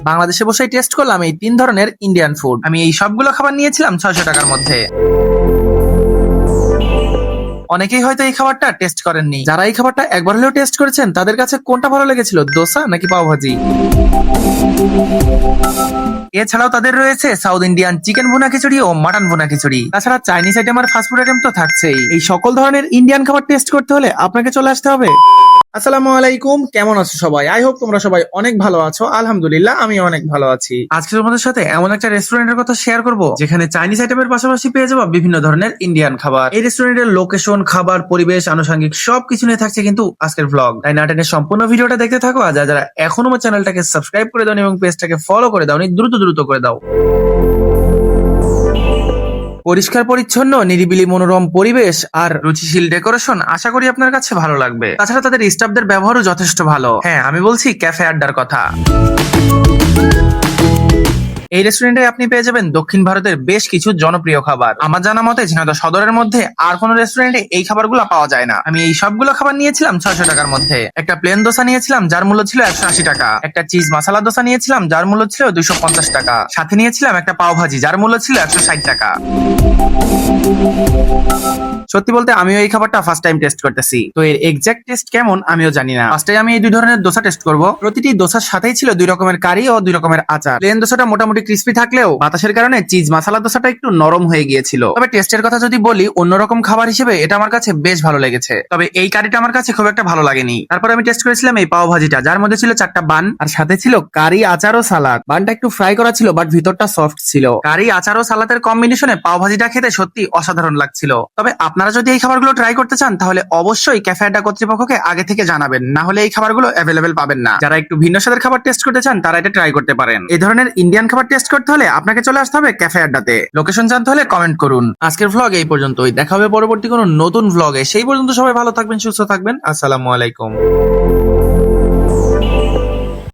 বাংলাদেশে বসে টেস্ট করলাম এই 3 ধরনের ইন্ডিয়ান ফুড। আমি এই সবগুলো খাবার নিয়েছিলাম 600 টাকার মধ্যে। অনেকেই হয়তো এই খাবারটা টেস্ট করেননি। যারা এই খাবারটা একবার হলেও টেস্ট করেছেন তাদের কাছে কোনটা ভালো লেগেছিল, দোসা নাকি পাওভাজি? এছাড়াও তাদের রয়েছে সাউথ ইন্ডিয়ান চিকেন ভুনা খিচুড়ি ও মাটন ভুনা খিচুড়ি। তাছাড়া চাইনিজ আইটেম আর ফাস্টফুড আইটেম তো থাকছেই। এই সকল ধরনের ইন্ডিয়ান খাবার টেস্ট করতে হলে আপনাকে চলে আসতে হবে। আসসালামু আলাইকুম, কেমন আছো সবাই? আই হোপ তোমরা সবাই অনেক ভালো আছো। আলহামদুলিল্লাহ, আমি অনেক ভালো আছি। আজকে তোমাদের সাথে এমন একটা রেস্টুরেন্টের কথা শেয়ার করব যেখানে চাইনিজ আইটেমের পাশাপাশি পেয়ে যাবো বিভিন্ন ধরনের ইন্ডিয়ান খাবার। এই রেস্টুরেন্টের লোকেশন, খাবার, পরিবেশ, আনুষঙ্গিক সবকিছু নিয়ে থাকছে কিন্তু আজকের ব্লগ। তাই না টেনে সম্পূর্ণ ভিডিওটা দেখতে থাকো। আর যারা এখনো আমার চ্যানেলটাকে সাবস্ক্রাইব করে দাও এবং পেজটাকে ফলো করে দাও, দ্রুত করে দাও। পরিষ্কার পরিচ্ছন্ন, নিরিবিলি মনোরম পরিবেশ আর রুচিশীল ডেকোরেশন আশা করি আপনার কাছে ভালো লাগবে। তাছাড়া তাদের স্টাফদের ব্যবহারও যথেষ্ট ভালো। হ্যাঁ, আমি বলছি ক্যাফে আড্ডার কথা। এই রেস্টুরেন্টে আপনি পেয়ে যাবেন দক্ষিণ ভারতের বেশ কিছু জনপ্রিয় খাবার। আমার জানা মতে ঝিনাইদহ সদরের মধ্যে আর কোন রেস্টুরেন্টে এই খাবারগুলো পাওয়া যায় না। আমি এই সবগুলো খাবার নিয়েছিলাম 600 টাকার মধ্যে। একটা প্লেন দোসা নিয়েছিলাম যার মূল্য ছিল 180 টাকা। একটা চিজ মশলা দোসা নিয়েছিলাম যার মূল্য ছিল 250 টাকা। সাথে নিয়েছিলাম একটা পাও ভাজি যার মূল্য ছিল 160 টাকা। সত্যি বলতে আমিও এই খাবারটা ফার্স্ট টাইম টেস্ট করতেছি, তো এর এক্সাক্ট টেস্ট কেমন আমিও জানি না। ফার্স্টে আমি এই দুই ধরনের দোসা টেস্ট করব। প্রতিটি দোসার সাথেই ছিল 2 রকমের কারি ও 2 রকমের আচার। প্লেন দোসাটা মোটামুটি ক্রিস্পি থাকলেও বাতাসের কারণে চিজ মশলা দোসাটা একটু নরম হয়ে গিয়েছিল। তবে টেস্টের কথা যদি বলি, অন্যরকম খাবার হিসেবে এটা আমার কাছে বেশ ভালো লেগেছে। তবে এই কারিটা আমার কাছে খুব একটা ভালো লাগেনি। তারপর আমি টেস্ট করেছিলাম এই পাও ভাজিটা, যার মধ্যে ছিল 4টা বান আর সাথে ছিল কারি, আচার ও সালাদ। বানটা একটু ফ্রাই করা ছিল বাট ভিতরটা সফট ছিল। কারি, আচার ও সালাদের কম্বিনেশনে পাও ভাজিটা খেতে সত্যি অসাধারণ লাগছিল। তবে আপনারা যদি এই খাবারগুলো ট্রাই করতে চান তাহলে অবশ্যই ক্যাফে আড্ডা কর্তৃপক্ষকে আগে থেকে জানাবেন, না হলে এই খাবারগুলো অ্যাভেলেবেল পাবেন না। যারা একটু ভিন্ন স্বাদের খাবার টেস্ট করতে চান তারা এটা ট্রাই করতে পারেন। এই ধরনের ইন্ডিয়ান খাবার টেস্ট করতে হলে আপনাকে চলে আসতে হবে ক্যাফে আড্ডাতে। লোকেশন জানতে হলে কমেন্ট করুন। আজকের ভ্লগ এই পর্যন্তই। দেখা হবে পরবর্তী কোনো নতুন ভ্লগে। সেই পর্যন্ত সবাই ভালো থাকবেন, সুস্থ থাকবেন। আসসালামু আলাইকুম।